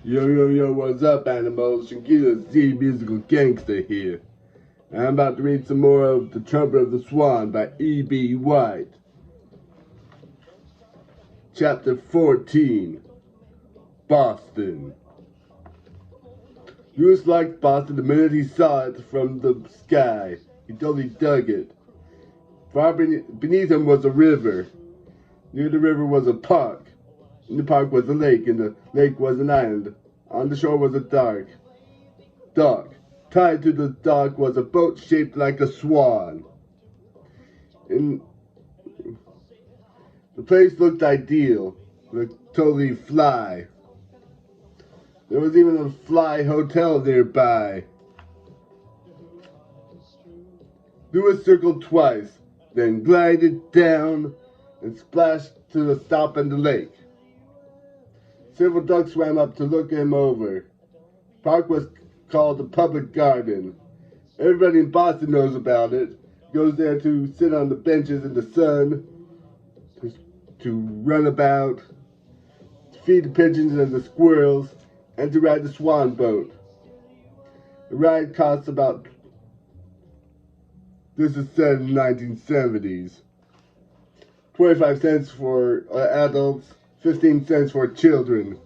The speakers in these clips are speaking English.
Yo, yo, yo, what's up, animals? Sungila, the musical gangster here. I'm about to read some more of The Trumpet of the Swan by E.B. White. Chapter 14, Boston. Lewis liked Boston the minute he saw it from the sky. He totally dug it. Far beneath him was a river. Near the river was a park. In the park was a lake, and the lake was an island. On the shore was a dock. Tied to the dock was a boat shaped like a swan. The place looked ideal, looked totally fly. There was even a fly hotel nearby. Lewis circled twice, then glided down and splashed to a stop in the lake. Several ducks swam up to look him over. The park was called the Public Garden. Everybody in Boston knows about it. Goes there to sit on the benches in the sun, to run about, to feed the pigeons and the squirrels, and to ride the swan boat. The ride costs about, this is said in the 1970s, 25 cents for adults, 15 cents for children.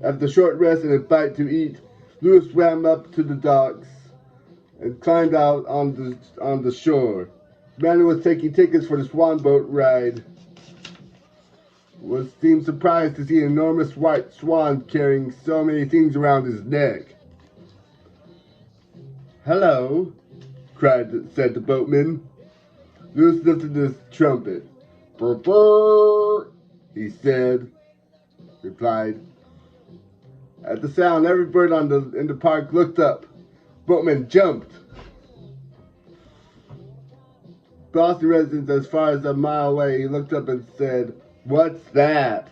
After a short rest and a bite to eat, Lewis swam up to the docks and climbed out on the shore. The man who was taking tickets for the swan boat ride seemed surprised to see an enormous white swan carrying so many things around his neck. "Hello," said the boatman. Lewis lifted his trumpet. "Brr, brr," he replied. At the sound, every bird in the park looked up. Boatman jumped. Boston residents as far as a mile away, he looked up and said, "What's that?"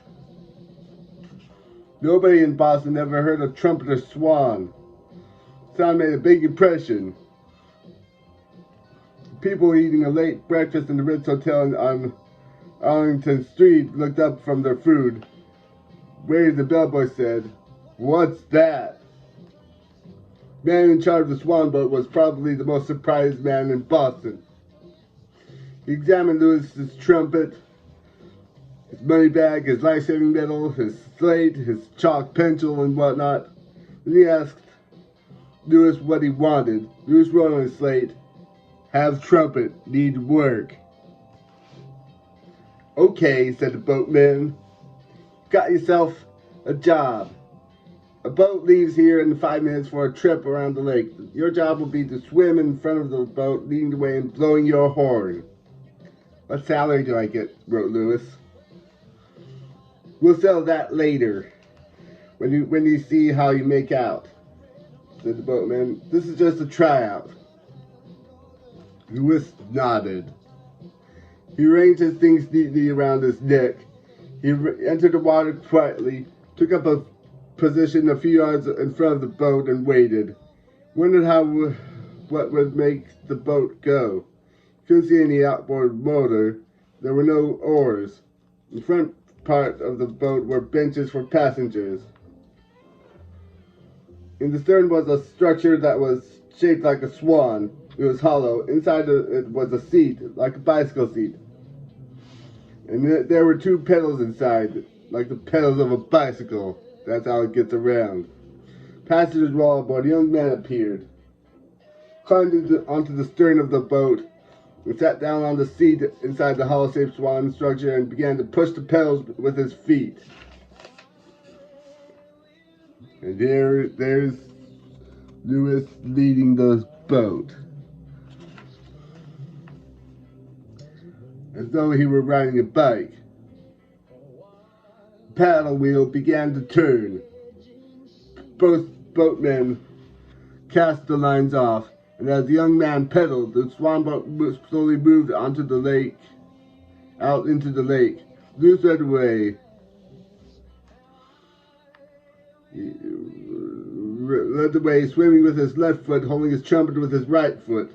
Nobody in Boston ever heard a trumpet or swan. The sound made a big impression. People eating a late breakfast in the Ritz Hotel on Arlington Street looked up from their food. Waiter the bellboy said, "What's that?" The man in charge of the swan boat was probably the most surprised man in Boston. He examined Lewis's trumpet, his money bag, his life-saving medal, his slate, his chalk pencil, and whatnot. Then he asked Lewis what he wanted. Lewis wrote on his slate, "Have trumpet, need work." "Okay," said the boatman. "Got yourself a job. A boat leaves here in 5 minutes for a trip around the lake. Your job will be to swim in front of the boat, leading the way and blowing your horn." "What salary do I get?" wrote Lewis. "We'll settle that later, when you see how you make out," said the boatman. "This is just a tryout." Lewis nodded. He arranged his things neatly around his neck. He entered the water quietly, took up a position a few yards in front of the boat and waited. Wondered what would make the boat go. Couldn't see any outboard motor. There were no oars. In the front part of the boat were benches for passengers. In the stern was a structure that was shaped like a swan. It was hollow. Inside it was a seat, like a bicycle seat. And there were 2 pedals inside, like the pedals of a bicycle. That's how it gets around. Passengers were all aboard. A young man appeared, climbed onto the stern of the boat, and sat down on the seat inside the hollow-shaped swan structure and began to push the pedals with his feet. And there's Lewis leading the boat, as though he were riding a bike. The paddle wheel began to turn. Both boatmen cast the lines off, and as the young man pedaled, the swan boat slowly moved out into the lake. Lewis led the way. Swimming with his left foot, holding his trumpet with his right foot.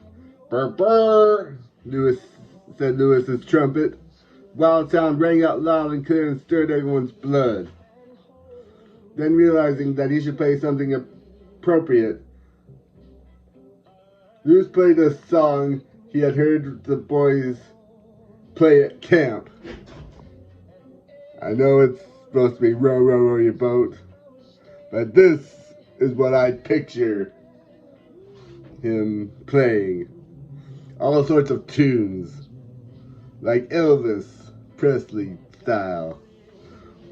"Brr, brr," said Lewis's trumpet. wild sound rang out loud and clear and stirred everyone's blood. Then realizing that he should play something appropriate, Lewis played a song he had heard the boys play at camp. I know it's supposed to be row, row, row your boat, but this is what I picture him playing. All sorts of tunes, like Elvis Presley style,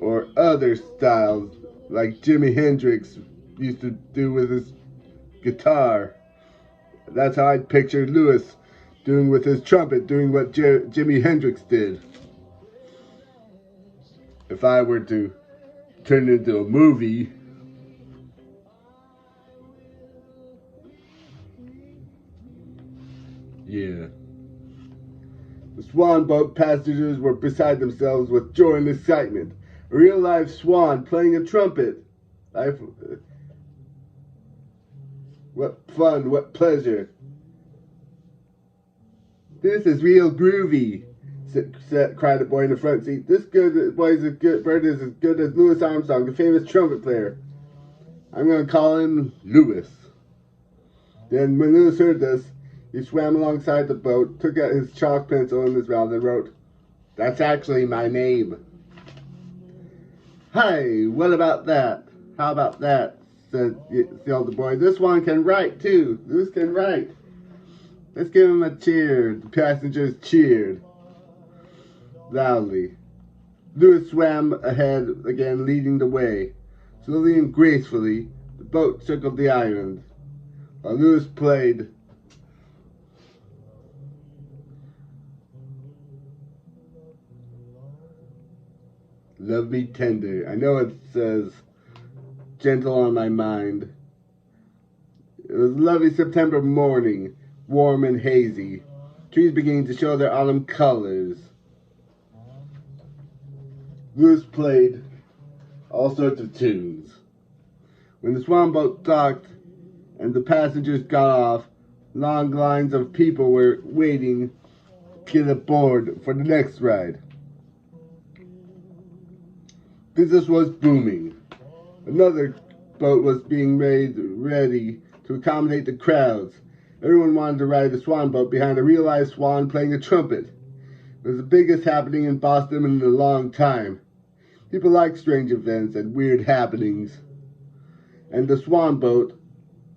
or other styles like Jimi Hendrix used to do with his guitar. That's how I pictured Lewis doing with his trumpet, doing what Jimi Hendrix did. If I were to turn it into a movie, yeah. The swan boat passengers were beside themselves with joy and excitement. A real live swan playing a trumpet. What fun, what pleasure. This is real groovy, cried a boy in the front seat. This bird is as good as Louis Armstrong, the famous trumpet player. I'm going to call him Louis. Then when Louis heard this, he swam alongside the boat, took out his chalk pencil in his mouth and wrote, "That's actually my name." "Hey, what about that? How about that?" said the older boy. "This one can write too. Louis can write. Let's give him a cheer." The passengers cheered loudly. Louis swam ahead again, leading the way. Slowly and gracefully, the boat circled the island, while Louis played "Love Me Tender." I know it says "Gentle on My Mind." It was a lovely September morning, warm and hazy. Trees beginning to show their autumn colors. Louis played all sorts of tunes. When the swan boat docked and the passengers got off, long lines of people were waiting to get aboard for the next ride. Business was booming. Another boat was being made ready to accommodate the crowds. Everyone wanted to ride the swan boat behind a real live swan playing a trumpet. It was the biggest happening in Boston in a long time. People like strange events and weird happenings. And the swan boat,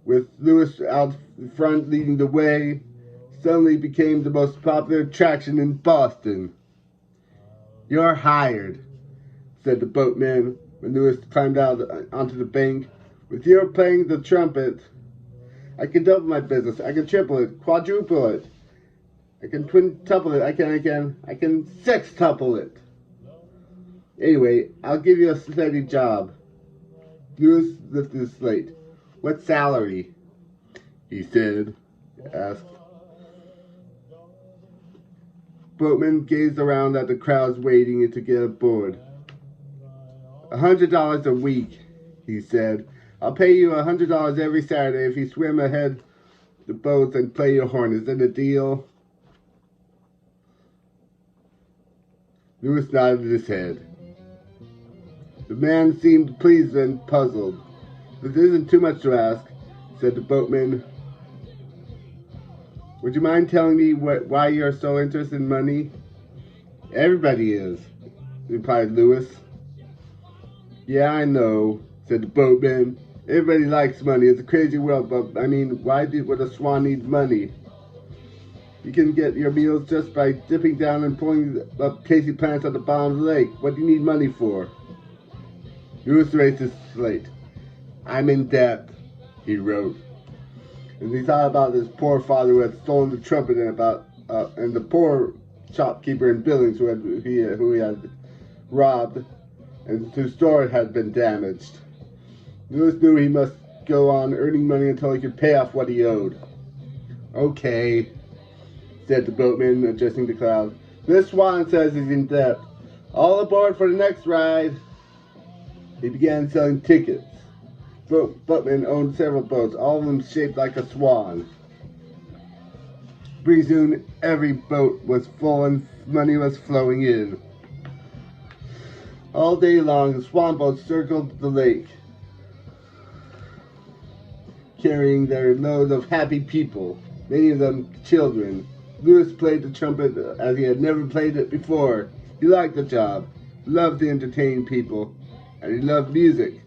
with Louis out front leading the way, suddenly became the most popular attraction in Boston. "You're hired," said the boatman when Louis climbed out onto the bank. "With your playing the trumpet, I can double my business. I can triple it, quadruple it. I can quintuple it. I can sextuple it. Anyway, I'll give you a steady job." Louis lifted his slate. "What salary?" he asked. Boatman gazed around at the crowds waiting to get aboard. $100 a week, he said. "I'll pay you $100 every Saturday if you swim ahead the boats and play your horn. Is that a deal?" Louis nodded his head. The man seemed pleased and puzzled. "This isn't too much to ask," said the boatman. "Would you mind telling me why you're so interested in money?" "Everybody is," replied Louis. "Yeah, I know," said the boatman. "Everybody likes money. It's a crazy world, but I mean, why would a swan need money? You can get your meals just by dipping down and pulling up tasty plants at the bottom of the lake. What do you need money for?" Louis raised his slate. "I'm in debt," he wrote. And he thought about his poor father who had stolen the trumpet and the poor shopkeeper in Billings who he had robbed and whose store had been damaged. Louis knew he must go on earning money until he could pay off what he owed. "Okay," said the boatman, addressing the crowd. "This swan says he's in debt. All aboard for the next ride." He began selling tickets. Boatman owned several boats, all of them shaped like a swan. Pretty soon, every boat was full and money was flowing in. All day long, the swan boats circled the lake, carrying their load of happy people, many of them children. Lewis played the trumpet as he had never played it before. He liked the job, loved to entertain people, and he loved music.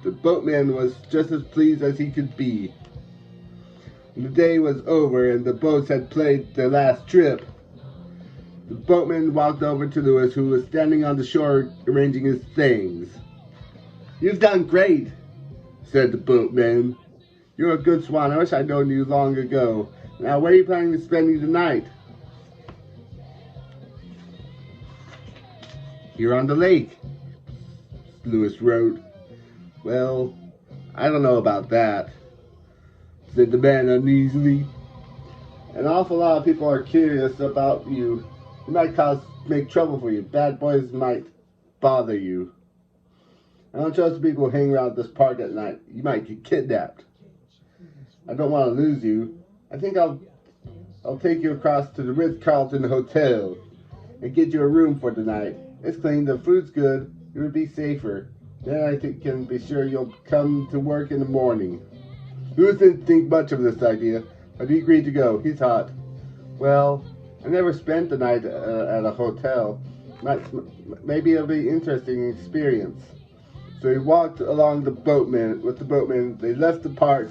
The boatman was just as pleased as he could be. When the day was over and the boats had played their last trip, the boatman walked over to Lewis, who was standing on the shore arranging his things. "You've done great," said the boatman. "You're a good swan. I wish I'd known you long ago. Now, where are you planning to spend the night?" "Here on the lake," Lewis wrote. "Well, I don't know about that," said the man uneasily. "An awful lot of people are curious about you. It might make trouble for you. Bad boys might bother you. I don't trust people who hang around this park at night. You might get kidnapped. I don't want to lose you. I think I'll take you across to the Ritz-Carlton Hotel and get you a room for tonight. It's clean, the food's good, it would be safer. Then I can be sure you'll come to work in the morning." Lewis didn't think much of this idea, but he agreed to go. He's hot. "Well, I never spent the night at a hotel. Maybe it'll be an interesting experience." So he walked along with the boatman. They left the park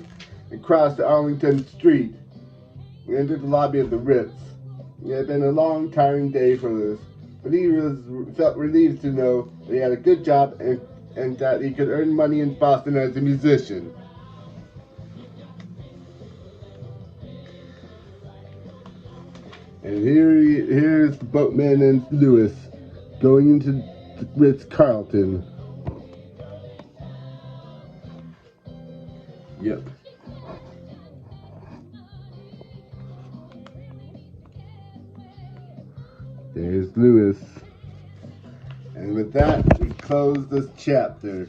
and crossed Arlington Street and entered the lobby of the Ritz. It had been a long, tiring day for Lewis, but he felt relieved to know that he had a good job and that he could earn money in Boston as a musician. And here's the boatman and Lewis going into the Ritz-Carlton. Yep. There's Lewis. And with that, we close this chapter.